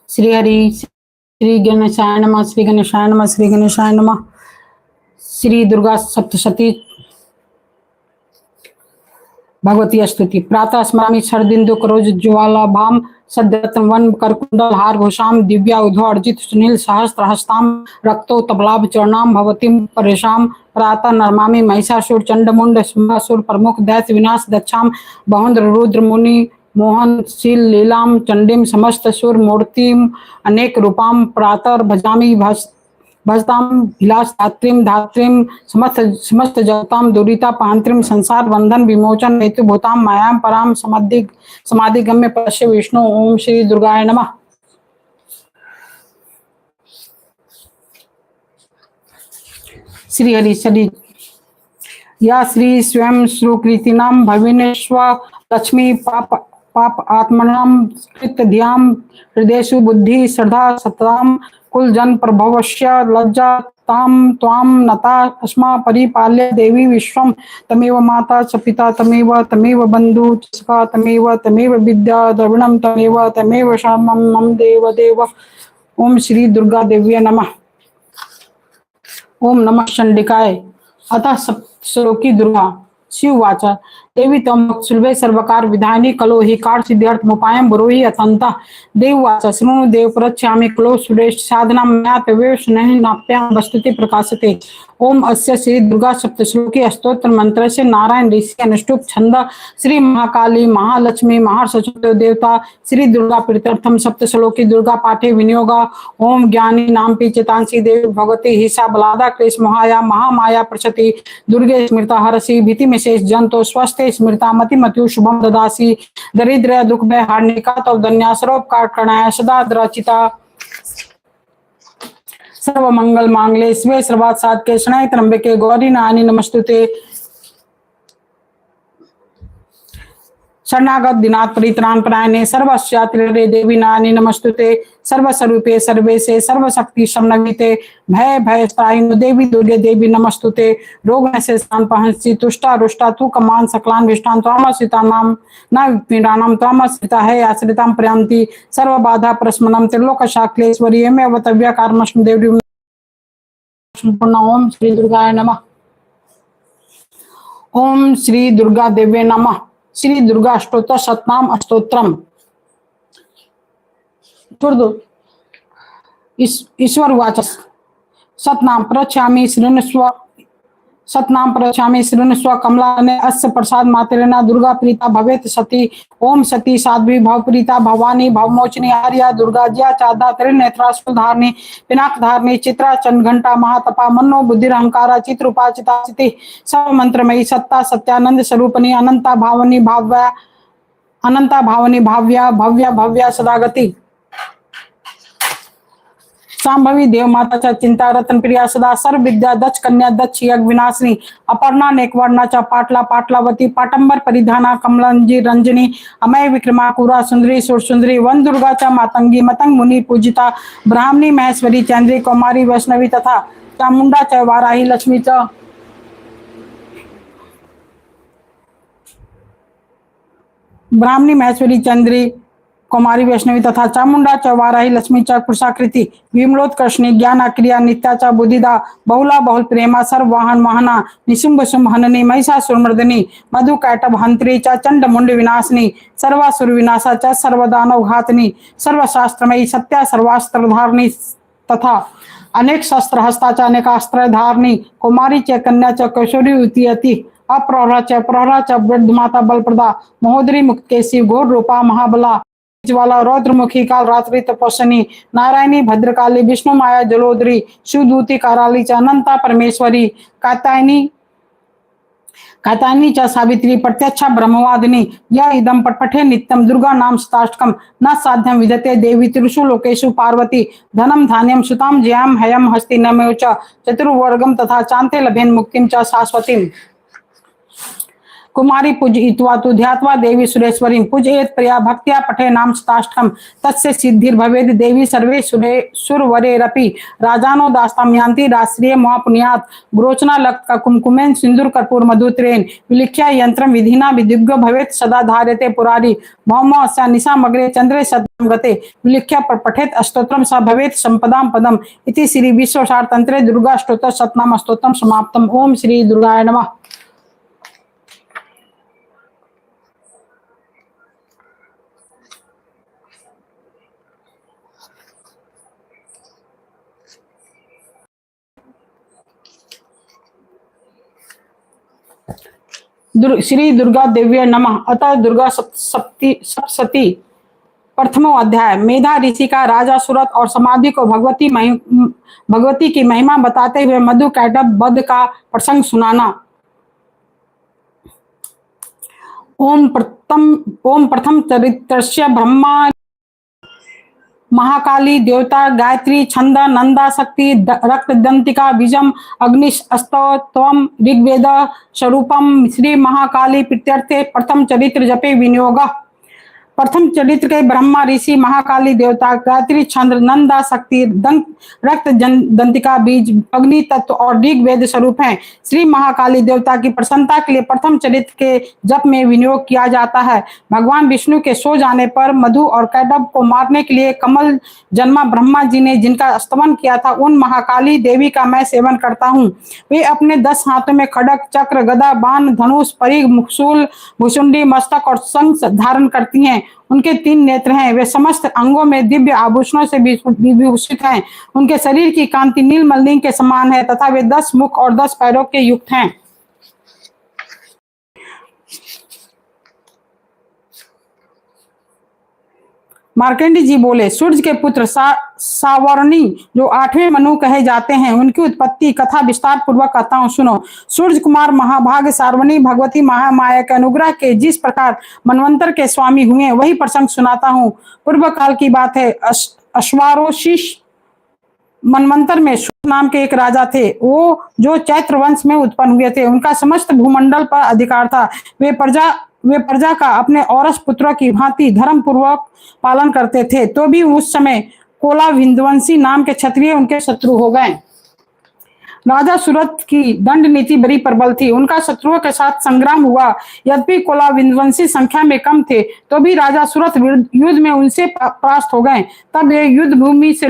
श्री हरि श्री गणेशाय नमः, श्री गणेशाय नमः, श्री गणेशाय नमः। श्री दुर्गा सप्तशती भगवती स्तुति। प्रातः स्मरामि शरदिंदु करोज ज्वाला भाम सद्यतन वन करकुंडल हार घोषाम दिव्या उद्धव अर्जित सुनील सहस्त्र हस्ताम रक्तो तबलाभ चरणाम भवतीम परेशाम प्रातः नरमामि महिषासुर चंडमुंड सुर प्रमुख दैत्य विनाश दक्षाम बहुंद्र रुद्र मुनि मोहन शील लीलाम चंडीम समस्त सुर मूर्तिम अनेक रूपाम प्रातः भजामि भजताम विलास धात्रीम धात्रीम समस्त समस्त जगताम दुरिता पांत्रिम संसार बंधन विमोचन हेतु भूताम मायाम पराम समाधि गम्य पश्य विष्णु। ओम श्री दुर्गाय नमः। श्री हरि श्री या श्री स्वयं श्रुकृतिनाम भविनेश्व लक्ष्मी पाप पाप आत्मनाम कृत ध्याम हृदयसु बुद्धि श्रद्धा सताम कुल जन प्रभवश्य लज्जा ताम त्वाम नता अस्मा परिपाल्य देवी विश्वम तमेव माता च पिता तमेव बंधु च सखा तमेव विद्या द्रविणम तमेव शरणम मम देव देव। ओम श्री दुर्गा देव्य नमः। ओम नमः चंडिकाय। अतः सप्तश्लोकी दुर्गा शिववाच देवी तम सुलभे सर्वकार विधायिनी कलो हि कार्ड सिद्ध्यर्थ मुपायम बुरोहि अतंता देववाच शृणु देव प्रच्छामि कलो सुरेश साधना मया तवेव स्नेह नाप्याम वस्तुति प्रकाशते। ओम अस्य श्री दुर्गा सप्तश्लोकी स्तोत्र मंत्र से नारायण ऋषि अनुष्टुप छंद श्री महाकाली महालक्ष्मी महासरस्वती देवता श्री दुर्गा प्रीत्यर्थम सप्तश्लोकी दुर्गा पाठे विनियोगा। ओम ज्ञानी नाम पी चेतांसी देवी भगवती हिसा बलादा क्लेश महाया महामाया प्रसति दुर्गे स्मृता हरसी भीति में शेष जंतो स्वस्थ स्मृता मति मत्यु शुभम ददासी दरिद्र दुख में हार्निका तो धन्यासरोपकार करणाय सदा द्रचिता सर्व मंगल मांगले स्वे सर्वात साध के शनाय त्र्यंबके गौरी नानी नमस्तुते। शरणागत दिनाथ परित्राण परायणे सर्वस्यातिरे देवी नानी नमस्तुते। सर्वस्वरूपे सर्वेशे सर्वशक्ति समन्विते भय भय स्थायिनो देवी दुर्गे देवी नमस्तुते। रोग से स्थान पहंसी तुष्टा रुष्टा तू कमान सकलान विष्टान त्वामसिता नाम न पीडानाम त्वामसिता है आश्रिताम प्रयांति सर्व बाधा प्रशमनम त्रिलोक शाक्लेश्वरी में अवतव्य कर्मश्म देवी। ओम श्री दुर्गाय नमः। ओम श्री दुर्गा देव्ये नमः। श्री दुर्गा अष्टोत्तर शतनाम स्तोत्रम। छोड़ दो। ईश्वर वाच सतनाम प्रच्छामि शृणुस्व सतनाम प्रच्छामि शृणुस्व कमलाने अस्य प्रसाद मात्रेण दुर्गा प्रीता भवेत सती। ओम सती साध्वी भवप्रीता भवानी भवमोचनी आर्या दुर्गा ज्या चादा त्रिनेत्रा सुधारणी पिनाक धारणी चित्रा चंद घंटा महातपा मनो बुद्धिरहंकारा चित्रूपा चिताचिति सर्व मंत्रमयी सत्ता सत्यानंद स्वरूपनी अनंता भावनी भाव्या भव्या भव्या सदागति सांभवी देव माता चिंता रत्न प्रिया सदा सर्व विद्या दक्ष कन्या दक्ष यज्ञ विनाशिनी अपर्णा नेकवर्णाचा पाटला पाटलावती पाटंबर परिधाना कमलंजी रंजनी अमय विक्रमा कुरा सुंदरी सुर सुंदरी वन दुर्गाचा मातंगी मतंग मुनि पूजिता ब्राह्मणी महेश्वरी चंद्री कुमारी वैष्णवी तथा चामुंडा च वाराही लक्ष्मी च ब्राह्मणी महेश्वरी चंद्री कुमारी वैष्णवी तथा चामुंडा च वाराही लक्ष्मी च पुरुषाकृति विमलोत्कर्षणी ज्ञान क्रिया नित्याचा बुद्धिदा बहुला बहुल प्रेमा सर्व वाहन वाहना निशुंभ शुंभ हननी महिषासुरमर्दिनी मधु कैटभ हंत्री च चंड मुंड विनाशिनी सर्वासुर विनाशा च सर्वदानव घातनी सर्वशास्त्रमयी सत्या सर्वास्त्रधारणी तथा अनेक शस्त्र हस्ताचा अनेकास्त्र धारणी कुमारी च कन्या च कैशोरी उतियति अप्रहरा च वृद्ध माता बलप्रदा महोदरी मुक्तकेशी घोर रूपा महाबला ज्वाला रौद्रमुखी काल रात्रि तपस्विनी नारायणी भद्रकाली विष्णु माया जलोदरी शिवदूती काराली च अनंता परमेश्वरी कात्यायनी च सावित्री प्रत्यक्षा ब्रह्मवादिनी या इदम पटपठे नित्यम दुर्गा नाम शताष्टकम न साध्यम विदते देवी त्रिषु लोकेषु पार्वती धनम धान्यम सुताम जयाम हयम हस्ति नमो च चतुर्वर्गम तथा चांते लभेन मुक्तिम च शाश्वतीम। कुमारी पूजयित्वा तु ध्यात्वा देवी सुरेश्वरीं पूजयेत् प्रिया भक्त्या पठे नाम शताष्टकम् तस्य सिद्धिर्भवेत् देवी सर्वे सुरवरेरपि राजानो दास्तां यान्ति राष्ट्रिय महापुण्यात् ग्रोचना लक्त कुमकुमेन सिंदूर कर्पूर मधुत्रेन विलिख्या यंत्रम विधिना विदिग्गो भवेत् सदा धार्यते पुरारी भौमो स निशामग्रे चंद्रे सदां गते विलिख्या पठेत् अष्टोत्रम स भवेत् संपदां पदम् इति श्री विश्वसार तंत्रे दुर्गा स्तोत्र शतनाम स्तोत्रम समाप्तम्। ओम श्री दुर्गाय नमः। श्री दुर्गा देव्य नमः। अतः दुर्गा सप्तशती प्रथमो अध्याय। मेधा ऋषि का राजा सूरत और समाधि को भगवती की महिमा बताते हुए मधु कैटभ वध का प्रसंग सुनाना। ओम प्रथम चरित्रस्य ब्रह्मा महाकाली देवता गायत्री छंद नंदा शक्ति रक्त दंतिका बीजम अग्निस्तवम ऋग्वेद स्वरूपम श्री महाकाली प्रीत्यर्थे प्रथम चरित्र जपे विनियोग। प्रथम चरित्र के ब्रह्मा ऋषि महाकाली देवता गायत्री छंद नंदा शक्ति रक्त दंतिका बीज अग्नि तत्व और ऋग्वेद स्वरूप हैं। श्री महाकाली देवता की प्रसन्नता के लिए प्रथम चरित्र के जप में विनियोग किया जाता है। भगवान विष्णु के सो जाने पर मधु और कैटभ को मारने के लिए कमल जन्मा ब्रह्मा जी ने जिनका स्तवन किया था उन महाकाली देवी का मैं सेवन करता हूँ। वे अपने 10 हाथों में खड़ग चक्र गदा बाण धनुष परिघ मुक्सूल भुसुंडी मस्तक और शंख धारण करती हैं। उनके 3 नेत्र हैं। वे समस्त अंगों में दिव्य आभूषणों से विभूषित हैं। उनके शरीर की कांति नीलमणि के समान है तथा वे 10 मुख और 10 पैरों के युक्त हैं। मार्कंडी जी बोले, सूर्य के पुत्र सावर्णी जो 8वें मनु कहे जाते हैं उनकी उत्पत्ति कथा विस्तार पूर्वक कहता हूं, सुनो। सूर्य कुमार महाभाग सावर्णी भगवती महामाया के अनुग्रह के जिस प्रकार मनवंतर के स्वामी हुए वही प्रसंग सुनाता हूं। पूर्व काल की बात है। अश्वारोशिष मनवंतर में सूर्य नाम के एक राजा थे। वो जो चैत्र वंश में उत्पन्न हुए थे। उनका समस्त भूमंडल पर अधिकार था। वे प्रजा का अपने औरस पुत्रों की भांति धर्म पूर्वक पालन करते थे। तो भी उस समय कोला विंध्वंसी नाम के क्षत्रिय उनके शत्रु हो गए। राजा सूरत की दंड नीति बड़ी प्रबल थी। उनका शत्रुओं के साथ संग्राम हुआ। यद्यपि कोला विंध्वंसी संख्या में कम थे तो भी राजा सूरत युद्ध में उनसे परास्त हो गए। तब वे युद्ध भूमि से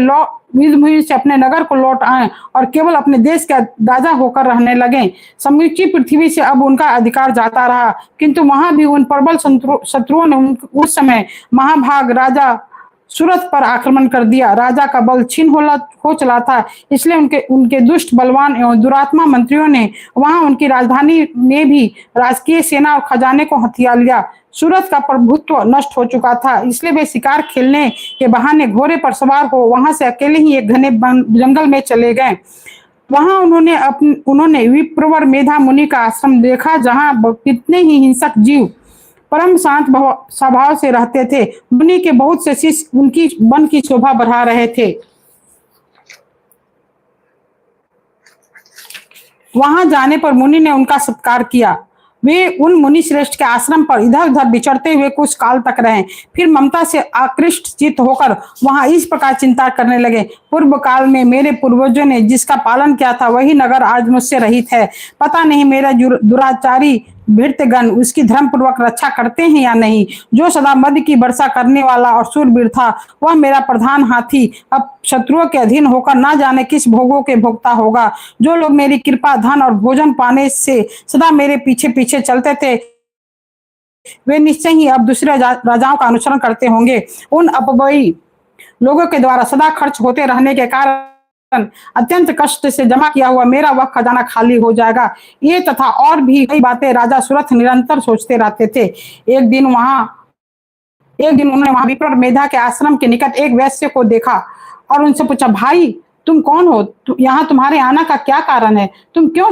अपने नगर को लौट आए और केवल अपने देश के राजा होकर रहने लगे। समूची पृथ्वी से अब उनका अधिकार जाता रहा, किंतु वहां भी उन प्रबल शत्रुओं ने उस समय महाभाग राजा सूरत पर आक्रमण कर दिया। राजा का बल छीन हो चला था, इसलिए उनके दुष्ट बलवान एवं दुरात्मा मंत्रियों ने वहां उनकी राजधानी में भी राजकीय सेना और खजाने को हथिया लिया। सूरत का प्रभुत्व नष्ट हो चुका था, इसलिए वे शिकार खेलने के बहाने घोड़े पर सवार हो वहां से अकेले ही एक घने जंगल में चले गए। वहां उन्होंने विप्रवर मेधा मुनि का आश्रम देखा, जहां कितने ही हिंसक जीव परम शांत स्वभाव से रहते थे। मुनि के बहुत से शिष्य उनकी वन की शोभा बढ़ा रहे थे। वहां जाने पर मुनि ने उनका सत्कार किया। वे उन मुनि श्रेष्ठ के आश्रम पर इधर उधर विचरते हुए कुछ काल तक रहे। फिर ममता से आकृष्ट चित्त होकर वहां इस प्रकार चिंता करने लगे, पूर्व काल में मेरे पूर्वजों ने जिसका पालन किया था वही नगर आज मुझसे रहित है। पता नहीं मेरा दुराचारी भृत्यगण उसकी धर्म पूर्वक रक्षा करते हैं या नहीं। जो सदा मध्य की वर्षा करने वाला और शूरवीर था वह मेरा प्रधान हाथी अब शत्रुओं के अधीन होकर ना जाने किस भोगों के भोगता होगा। जो लोग मेरी कृपा धन और भोजन पाने से सदा मेरे पीछे पीछे चलते थे वे निश्चय ही अब दूसरे राजाओं का अनुसरण करते होंगे। उन अपव्ययी लोगों के द्वारा सदा खर्च होते रहने के कारण अत्यंत कष्ट से जमा किया हुआ मेरा वह खजाना खाली हो जाएगा। ये तथा और भी कई बातें राजा सूरत निरंतर सोचते रहते थे। एक दिन उन्होंने वहां विप्र मेधा के आश्रम के निकट एक वैश्य को देखा और उनसे पूछा, भाई तुम कौन हो? यहाँ तुम्हारे आना का क्या कारण है? तुम क्यों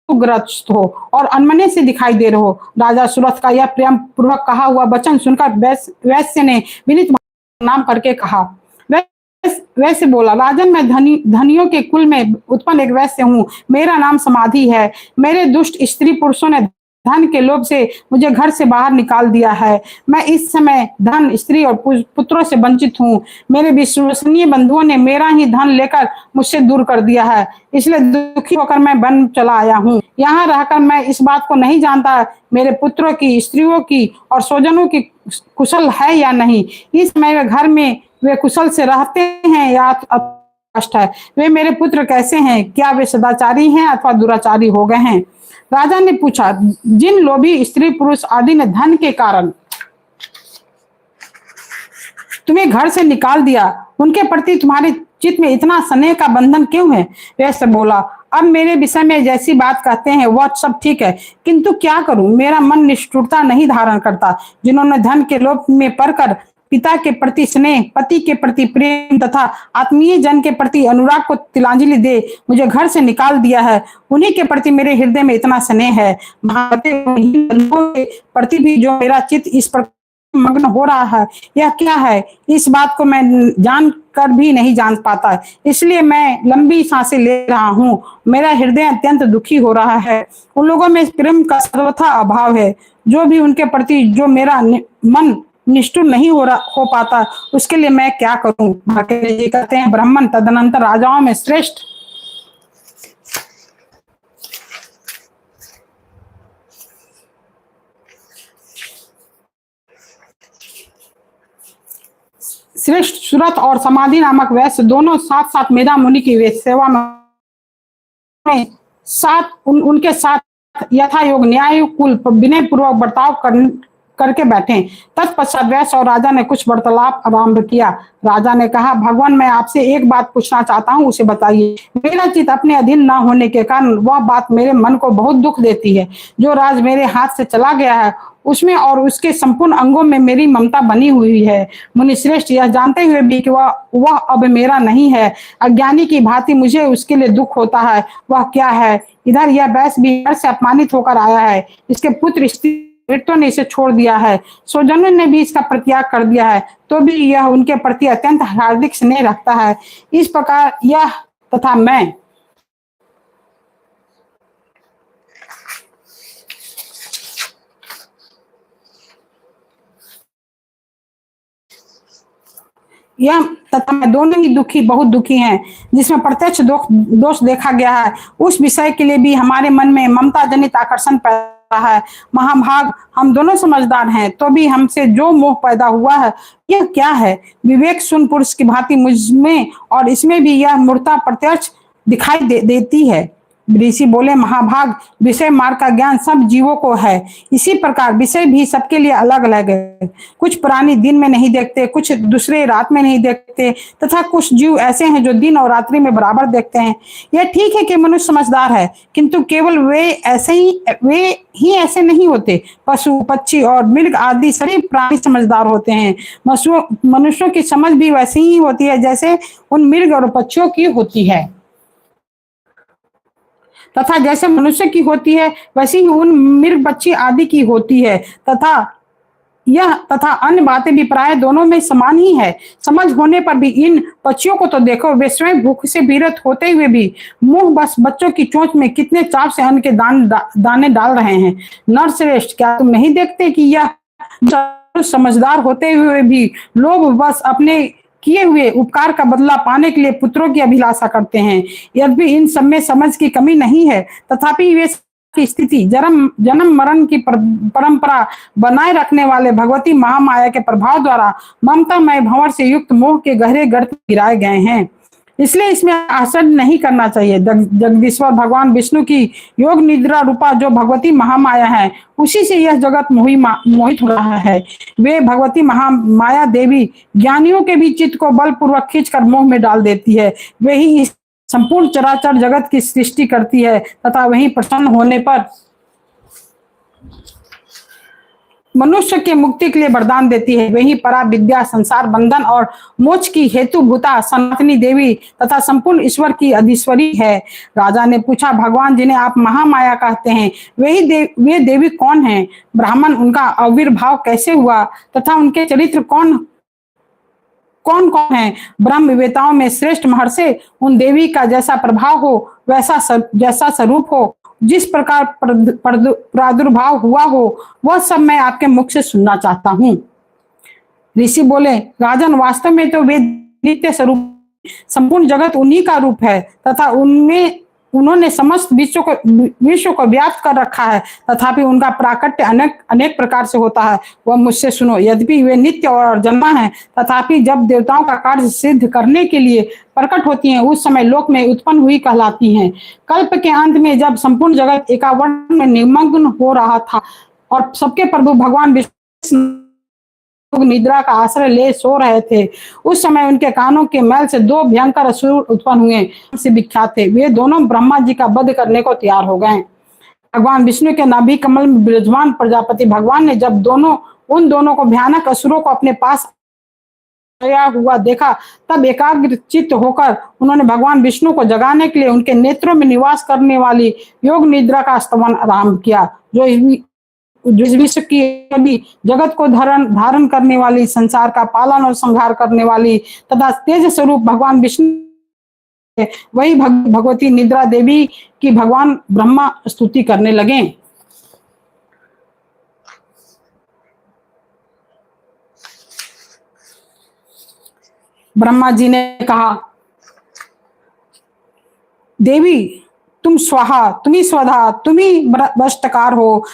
ग्रस्त हो और अनमने से दिखाई दे रहे हो? राजा सूरत का यह प्रेम पूर्वक कहा हुआ वचन सुनकर वैश्य ने विनीत नाम करके कहा। वैसे बोला, राजन मैं धनियों के कुल में उत्पन्न एक वैश्य हूँ। मेरा नाम समाधि है। मेरे दुष्ट स्त्री पुरुषों ने धन के लोभ से मुझे घर से बाहर निकाल दिया है। मैं इस समय धन, स्त्री और पुत्रों से वंचित हूँ। मेरे विश्वसनीय बंधुओं ने मेरा ही धन लेकर मुझसे दूर कर दिया है, इसलिए दुखी होकर मैं वन चला आया हूँ। यहाँ रहकर मैं इस बात को नहीं जानता मेरे पुत्रों की, स्त्रियों की और स्वजनों की कुशल है या नहीं। इस समय घर में वे कुशल से रहते हैं या कष्ट है। वे मेरे पुत्र कैसे हैं? क्या वे सदाचारी हैं अथवा दुराचारी हो गए हैं? राजा ने पूछा, जिन लोभी स्त्री पुरुष आदि ने धन के कारण तुम्हें घर से निकाल दिया, उनके प्रति तुम्हारे चित्त में इतना स्नेह का बंधन क्यों है? वैसे बोला, अब मेरे विषय में जैसी बात कहते हैं वह सब ठीक है, किंतु क्या करूं, मेरा मन निष्ठुरता नहीं धारण करता। जिन्होंने धन के लोभ में पड़कर पिता के प्रति स्नेह, पति के प्रति प्रेम तथा आत्मीय जन के प्रति अनुराग को तिलांजलि दे मुझे घर से निकाल दिया है, उन्हीं के प्रति मेरे हृदय में इतना स्नेह है। के प्रति भी जो मेरा चित्त इस प्रकार मग्न हो रहा है, यह क्या है? इस बात को मैं जान कर भी नहीं जान पाता, इसलिए मैं लंबी सांसें ले रहा हूँ। मेरा हृदय अत्यंत दुखी हो रहा है। उन लोगों में प्रेम का सर्वथा अभाव है, जो भी उनके प्रति जो मेरा मन निष्ठुर नहीं हो पाता, उसके लिए मैं क्या करूं? जी कहते हैं, ब्राह्मण तदनंतर राजाओं में श्रेष्ठ सुरत और समाधि नामक वैश्य दोनों साथ साथ मेधा मुनि की वे सेवा में उनके साथ यथा योग न्याय कुल विनय पूर्वक बर्ताव करके बैठे। तत्पश्चात वैश्य और राजा ने कुछ वार्तालाप आरंभ किया। राजा ने कहा, भगवान, मैं आपसे एक बात पूछना चाहता हूँ, उसे बताइए। मेरा चित्त अपने अधीन न होने के कारण वह बात मेरे मन को बहुत दुख देती है। जो राज मेरे हाथ से चला गया है, उसमें और उसके संपूर्ण अंगों में मेरी ममता बनी हुई है। मुनि श्रेष्ठ, यह जानते हुए भी कि वह अब मेरा नहीं है, अज्ञानी की भांति मुझे उसके लिए दुख होता है। वह क्या है? इधर यह वैश्य भी घर से अपमानित होकर आया है, इसके पुत्र स्त्रियों ने इसे छोड़ दिया है, स्वजनों ने भी इसका परित्याग कर दिया है, तो भी यह उनके प्रति अत्यंत हार्दिक स्नेह रखता है। इस प्रकार यह तथा मैं दोनों ही दुखी, बहुत दुखी हैं, जिसमें प्रत्यक्ष दोष देखा गया है। उस विषय के लिए भी हमारे मन में ममता जनित आकर्षण पैदा है। महाभाग, हम दोनों समझदार हैं, तो भी हमसे जो मोह पैदा हुआ है, यह क्या है? विवेक शून्य पुरुष की भांति मुझ में और इसमें भी यह मूर्ता प्रत्यक्ष दिखाई देती है। ऋषि बोले, महाभाग, विषय मार्ग का ज्ञान सब जीवों को है, इसी प्रकार विषय भी सबके लिए अलग अलग है। कुछ प्राणी दिन में नहीं देखते, कुछ दूसरे रात में नहीं देखते, तथा कुछ जीव ऐसे हैं जो दिन और रात्रि में बराबर देखते हैं। यह ठीक है कि मनुष्य समझदार है, किंतु केवल वे ही ऐसे नहीं होते। पशु, पक्षी और मृग आदि सभी प्राणी समझदार होते हैं। मनुष्यों की समझ भी वैसी ही होती है जैसे उन मृग और पक्षियों की होती है, तथा जैसे मनुष्य की होती है वैसी ही उन मृग, पक्षी आदि की होती है। तथा अन्य बातें भी प्राय दोनों में समान ही है। समझ होने पर भी इन पक्षियों को तो देखो, वे स्वयं भूख से पीड़ित होते हुए भी मुंह बस बच्चों की चोंच में कितने चाव से अन्न के दाने डाल रहे हैं। नरश्रेष्ठ, क्या तुम नहीं देखते कि यह समझदार होते हुए भी लोग बस अपने किए हुए उपकार का बदला पाने के लिए पुत्रों की अभिलाषा करते हैं? यद्यपि इन सब में समझ की कमी नहीं है, तथापि वे की स्थिति जन्म मरण की परंपरा बनाए रखने वाले भगवती महामाया के प्रभाव द्वारा ममतामय भंवर से युक्त मोह के गहरे गर्त गिराए गए हैं। इसलिए इसमें आश्चर्य नहीं करना चाहिए। जगदीश्वर भगवान विष्णु की योग निद्रा रूपा जो भगवती महामाया है, उसी से यह जगत मोहित हो रहा है। वे भगवती महामाया देवी ज्ञानियों के भी चित्त को बलपूर्वक खींचकर मोह में डाल देती है। वे ही इस संपूर्ण चराचर जगत की सृष्टि करती है तथा वही प्रसन्न होने पर मनुष्य के मुक्ति के लिए वरदान देती है। वही परा विद्या, संसार बंधन और मोक्ष की हेतु भूता सनातनी देवी तथा संपूर्ण ईश्वर की अधीश्वरी है। राजा ने पूछा, भगवान जिन्हें आप महामाया कहते हैं, वे देवी कौन हैं? ब्राह्मण, उनका आविर्भाव कैसे हुआ तथा उनके चरित्र कौन कौन है? ब्रह्म वेताओं में श्रेष्ठ महर्षि उन देवी का जैसा प्रभाव हो, जैसा स्वरूप हो, जिस प्रकार प्रादुर्भाव हुआ हो वह सब मैं आपके मुख से सुनना चाहता हूँ। ऋषि बोले, राजन, वास्तव में तो वे नित्य स्वरूप, संपूर्ण जगत उन्हीं का रूप है तथा उनमें उन्होंने समस्त विश्व को व्याप्त कर रखा है, तथापि उनका प्राकट्य अनेक अनेक प्रकार से होता है। वह मुझसे सुनो, यद्यपि वे नित्य और जन्मा है, तथापि जब देवताओं का कार्य सिद्ध करने के लिए प्रकट होती हैं उस समय लोक में उत्पन्न हुई कहलाती हैं। कल्प के अंत में जब संपूर्ण जगत एकावर्ण में निमग्न हो रहा था और सबके प्रभु भगवान विष्णु निद्रा का आश्रय ले सो रहे थे, उस समय उनके कानों के मैल से दो भयंकर असुर उत्पन्न हुए, से विख्यात थे। वे दोनों ब्रह्मा जी का वध करने को तैयार हो गए। भगवान विष्णु के नाभि कमल में विराजमान प्रजापति भगवान ने जब उन दोनों को भयानक असुरों को अपने पास आया हुआ देखा, तब एकाग्र चित्त होकर उन्होंने भगवान विष्णु को जगाने के लिए उनके नेत्रों में निवास करने वाली योग निद्रा का स्तवन आरंभ किया, जो इस विश्व की भी जगत को धारण करने वाली, संसार का पालन और संहार करने वाली तथा तेज स्वरूप भगवान विष्णु, वही भगवती निद्रा देवी की भगवान ब्रह्मा स्तुति करने लगे। ब्रह्मा जी ने कहा, देवी तुम स्वाहा, तुम्ही स्वधा, तुम्ही भ्रष्टकार हो,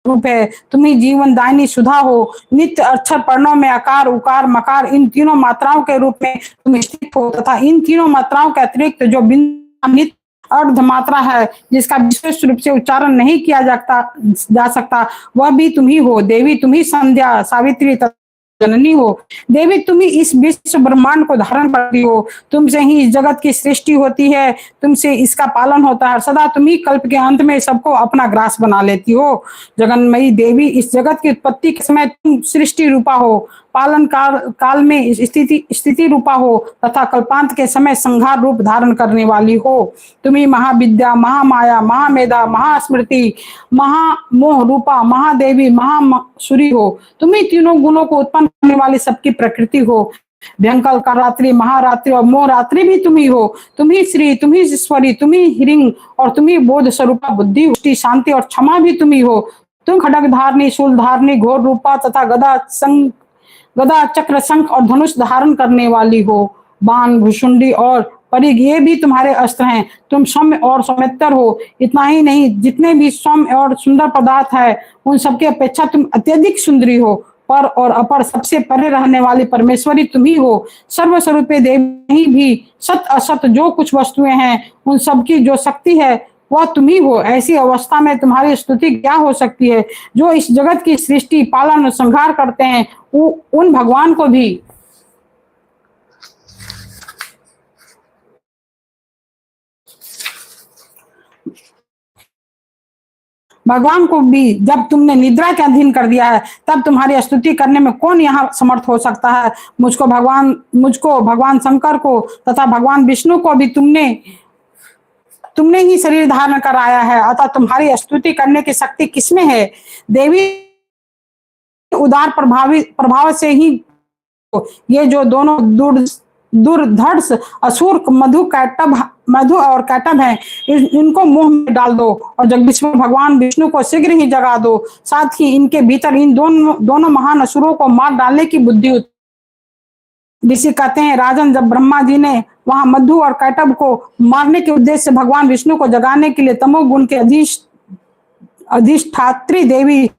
रूप है, तुम्ही जीवन दायिनी सुधा हो, नित्य अक्षर पर्णों में आकार उकार मकार इन तीनों मात्राओं के रूप में तुम स्थित हो तथा इन तीनों मात्राओं के अतिरिक्त जो नित्य अर्ध मात्रा है जिसका विशेष रूप से उच्चारण नहीं किया जा सकता वह भी तुम ही हो। देवी तुम ही संध्या, सावित्री जननी हो। देवी तुम ही इस विश्व ब्रह्मांड को धारण करती हो, तुमसे ही इस जगत की सृष्टि होती है, तुमसे इसका पालन होता है, सदा तुम ही कल्प के अंत में सबको अपना ग्रास बना लेती हो। जगन्मयी देवी, इस जगत की उत्पत्ति के समय तुम सृष्टि रूपा हो, पालन काल में स्थिति रूपा हो तथा कल्पांत के समय संहार रूप धारण करने वाली हो। तुम्ही महाविद्या, महामाया, महामेधा, महास्मृति, महामोह रूपा, महादेवी, महासुरी हो। तुम्ही तीनों गुणों को उत्पन्न करने वाली सबकी प्रकृति हो। भयंकर कालरात्रि, महारात्रि और मोहरात्रि भी तुम्ही हो। तुम्ही श्री, तुम्ही ईश्वरी, तुम्ही हिरिंग और तुम्ही बोध स्वरूपा, बुद्धि, पुष्टि, शांति और क्षमा भी तुम्ही हो। तुम खड्ग धारणी, शूल धारणी, घोर रूपा तथा गदा, चक्र, शंख और धनुष धारण करने वाली हो। बाण, भुषुंडी और परिघ ये भी तुम्हारे अस्त्र हैं। तुम सौम्य और सौम्यतर हो। इतना ही नहीं, जितने भी सौम्य और सुंदर पदार्थ है उन सबके अपेक्षा तुम अत्यधिक सुंदरी हो। पर और अपर सबसे परे रहने वाली परमेश्वरी तुम ही हो। सर्वस्वरूपे देवी भी सत असत जो कुछ वस्तुएं हैं उन सबकी जो शक्ति है वह तुम ही हो। ऐसी अवस्था में तुम्हारी स्तुति क्या हो सकती है? जो इस जगत की सृष्टि, पालन और संहार करते हैं उन भगवान को भी जब तुमने निद्रा के अधीन कर दिया है तब तुम्हारी स्तुति करने में कौन यहाँ समर्थ हो सकता है? मुझको भगवान शंकर को तथा भगवान विष्णु को भी तुमने ही शरीर धारण कराया है, अतः तुम्हारी स्तुति करने की शक्ति किसमें है? देवी उदार प्रभाव से ही ये जो दोनों दुर्धर्ष असुर मधु और कैटभ हैं इनको मुंह में डाल दो और जगदीश्वर भगवान विष्णु को शीघ्र ही जगा दो। साथ ही इनके भीतर इन दोनों महान असुरों को मार डालने की बुद्धि। ऋषि कहते हैं, राजन, जब ब्रह्मा जी ने वहां मधु और कैटभ को मारने के उद्देश्य से भगवान विष्णु को जगाने के लिए तमोगुण के अधिष्ठात्री देवी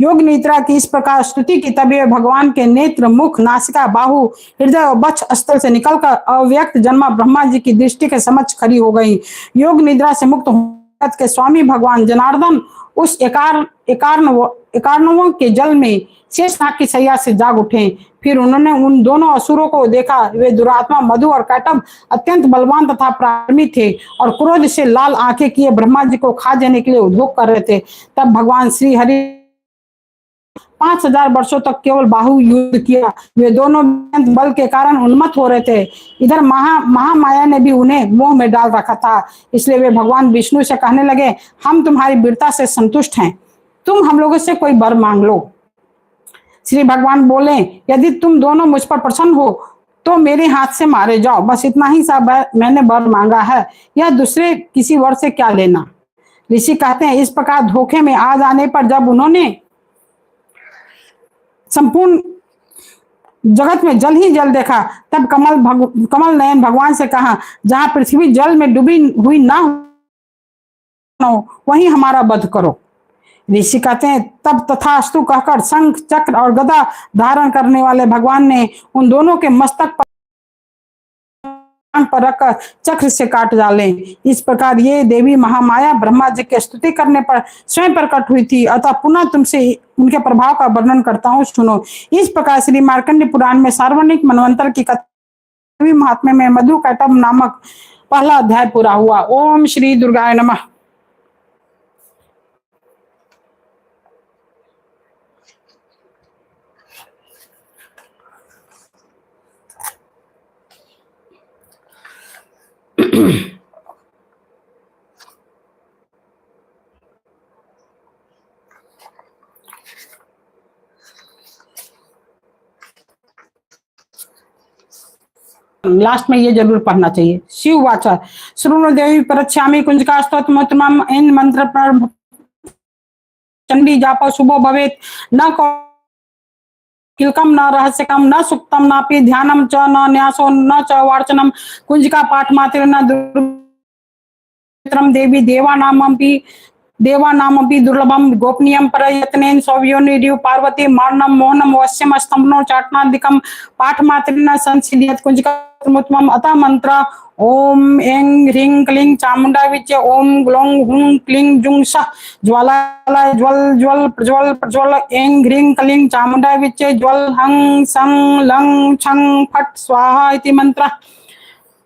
योग निद्रा की इस प्रकार स्तुति की, तब ये भगवान के नेत्र, मुख, नासिका, बाहु, हृदय और वक्ष स्थल से निकलकर अव्यक्त जन्मा ब्रह्मा जी की दृष्टि के समक्ष खड़ी हो गई। योग निद्रा से मुक्त के स्वामी भगवान जनार्दन उस एकार्णवों के जल में शेषनाग की सैया से जाग उठे। फिर उन्होंने उन दोनों असुरों को देखा। वे दुरात्मा मधु और कैटभ अत्यंत बलवान तथा पराक्रमी थे और क्रोध से लाल आंखें किए ब्रह्मा जी को खा जाने के लिए उद्योग कर रहे थे। तब भगवान श्री हरि 5000 वर्षों तक केवल बाहु युद्ध किया। वे दोनों बल के कारण उन्मत्त हो रहे थे। इधर महामाया ने भी उन्हें मोह में डाल रखा था। इसलिए वे भगवान विष्णु से कहने लगे, हम तुम्हारी वीरता से संतुष्ट हैं, तुम हम लोगों से कोई वर मांग लो। श्री भगवान बोले, यदि तुम दोनों मुझ पर प्रसन्न हो तो मेरे हाथ से मारे जाओ, बस इतना ही सब मैंने वर मांगा है, यह दूसरे किसी वर से क्या लेना। ऋषि कहते हैं, इस प्रकार धोखे में आ जाने पर जब उन्होंने संपूर्ण जगत में जल ही जल देखा, तब कमल नयन भगवान से कहा, जहां पृथ्वी जल में डूबी हुई ना हो वहीं हमारा वध करो। ऋषि कहते हैं, तब तथास्तु कहकर शंख चक्र और गदा धारण करने वाले भगवान ने उन दोनों के मस्तक पर रखकर चक्र से काट डाले। इस प्रकार ये देवी महामाया ब्रह्मा जी की स्तुति करने पर स्वयं प्रकट हुई थी। अतः पुनः तुमसे उनके प्रभाव का वर्णन करता हूँ, सुनो। इस प्रकार श्री मार्कंडेय पुराण में सार्वजनिक मनवंतर की कथा महात्म्य में मधु कैटभ नामक पहला अध्याय पूरा हुआ। ओम श्री दुर्गाय नमः। लास्ट में ये जरूर पढ़ना चाहिए। शिव वाचा श्रृणु देवी परच्छामी कुंजका स्तोत्रमोत्तमम् इन मंत्र पर चंडी जाप शुभो भवेत न किलकम न रहस्यकम न सुक्तम नापि ध्यानम च न न्यासो न च वार्चनम कुंजिका पाठ मात्र न दुर्गम देवी देवानामपि दुर्लभम गोपनीयम प्रयत्नेन सौव्योनिरिव पार्वती मार्णम मोहनम वश्यम स्तंभनो चाटनादिकम पाठ मात्रेण संसिद्ध्यत कुंजिकात्मोत्तमम् अतः मंत्र ओम ऐं ह्रीं क्लीं चामुंडा विच्य ओम ग्लौं हुं क्लीं जुं सः ज्वालाय ज्वल ज्वल प्रज्वल प्रज्वल ऐं ह्रीं क्लीं चामुंडा विच्य ज्वल हं सं लं छं फट स्वाहा इति मंत्र।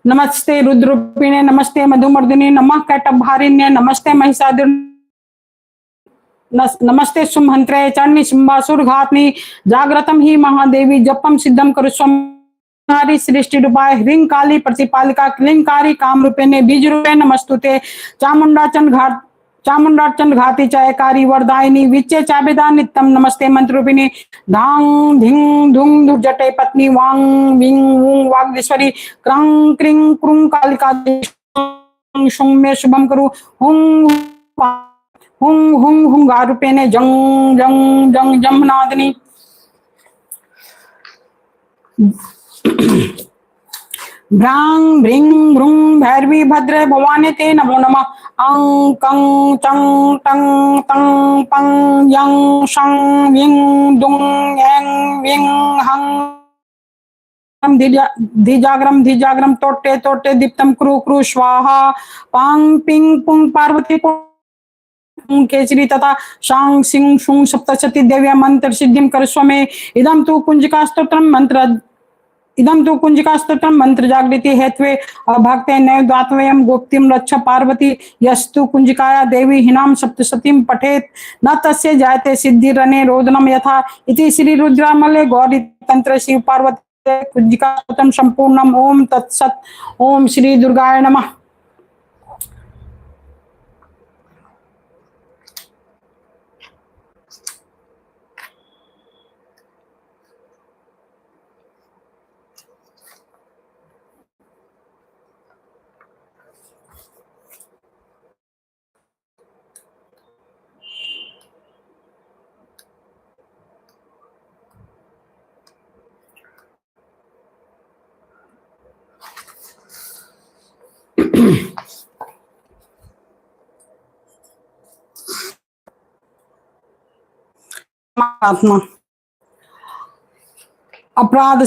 नमस्ते रुद्ररूपिणे नमस्ते मधुमर्दिने नमः कैटभारिण्ये नमस्ते महिषासुर नमस्ते सुमहंत्रे चरणी सिंहासुर घातनी जागृतम ही महादेवी जपम सिद्धम करुस्वामी सृष्टि रूपाय ह्रीं काली प्रतिपालिका क्लींकारी काम रूपेणे बीज रूपे नमस्तुते चामुंडाचन घाती चयकारी वरदायिनी विच्चे चाबेदा नित्यम नमस्ते मंत्र रूपिणी धांग धिंग धुंग धुर्जटे पत्नी वांग विंग वूं वागेश्वरी क्रं क्रिं क्रुं कालिका शुं में शुभम करू हुं हुं हुं हुंगारूपेणे जंग जंग जंग जम्नादिनी भ्रां भ्रीं भ्रूं भैरवी भद्रे भवानी ते नमो नमः अं कं चं टं तं पं यं शं विं दुं ऐं विं हं धिजाग्रम तोटे तोटे दीप्तम क्रू क्रू स्वाहा पांग पिंग पुंग पार्वती केसरी तथा शांग सिंह शुंग सप्तशती देव्या मंत्र सिद्धिम करस्वमे इदम तु कुंजिका स्तोत्रम मंत्र जागृति हेत्वे भक्ते नैव दातवयम गोप्तिम रक्ष पार्वती यस्तु कुंजिकाया देवी हिनाम सप्तशतीम पठेत न तस्य जायते सिद्धिरने रोदनम यथा इति श्री रुद्रामले गौरी तंत्र शिव पार्वती कुंजिका स्तोत्रम संपूर्णम। ओम तत्सत। ओम श्री दुर्गाय नमः। आत्मा अपराध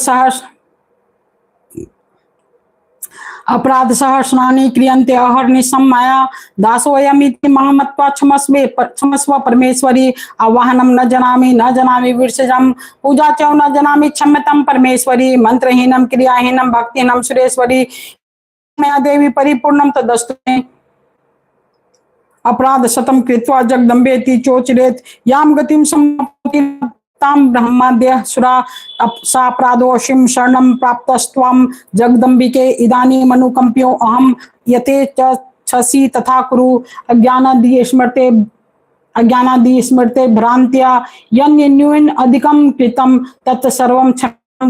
सहस्राणि क्रियन्ते अहर्निशं माया दासोऽयमिति मां मत्वा क्षमस्व परमेश्वरी आवाहनं न जानामि विसर्जं पूजा च न जानामि क्षम्यतां परमेश्वरी मंत्रहीनं क्रियाहीनं भक्तिहीनं सुरेश्वरी मया देवी परिपूर्णं तदस्तु मे। अपराध शतम कृत्वा जगदम्बेति चोचरेत याम गतिम सम्पति ताम ब्रह्माद्य सुरा सापराधोषिम शरणं प्राप्तस्त्वं जगदम्बिके इदानीं मनुकंप्यो अहम यते च छसि तथा कुरु अज्ञानादि स्मृते भ्रांत्या यन्यून अधिकं कृतं तत्सर्वं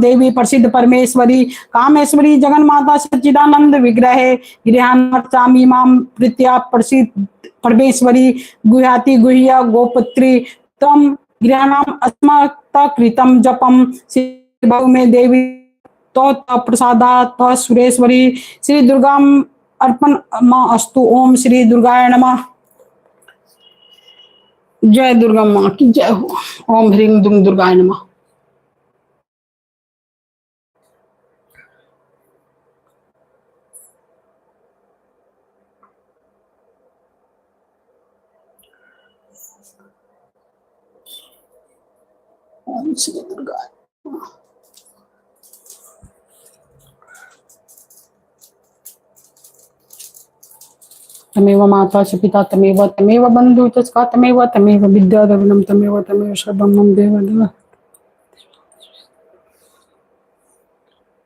देवी प्रसिद्ध परमेश्वरी कामेश्वरी जगन्माता सच्चिदानंद विग्रह गृहान्मर्चामि माम प्रीत्या प्रसिद्ध परमेश्वरी गुह्याति गुह्य गोपुत्री तम गृहाणाम अस्मत् कृतम जपम शिव में देवी तो प्रसादात सुरेश्वरी श्री दुर्गा अर्पण अस्तु। ओम श्री दुर्गाय नमः। जय दुर्गा माँ की जय हो। ओम ह्रीं दुम दुर्गाय नमः। ओम श्री दुर्गाय तमेव माता च पिता तमेव तमेव बंधु च तमेव तमेव विद्या द्रविणम तमेव तमेव सर्वं मम देव देव।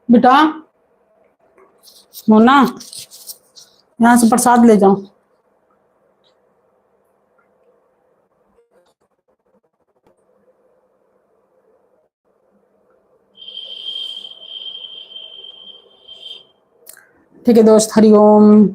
बेटा मोना यहाँ से प्रसाद ले जाओ। ठीक है दोस्त, हरिओम।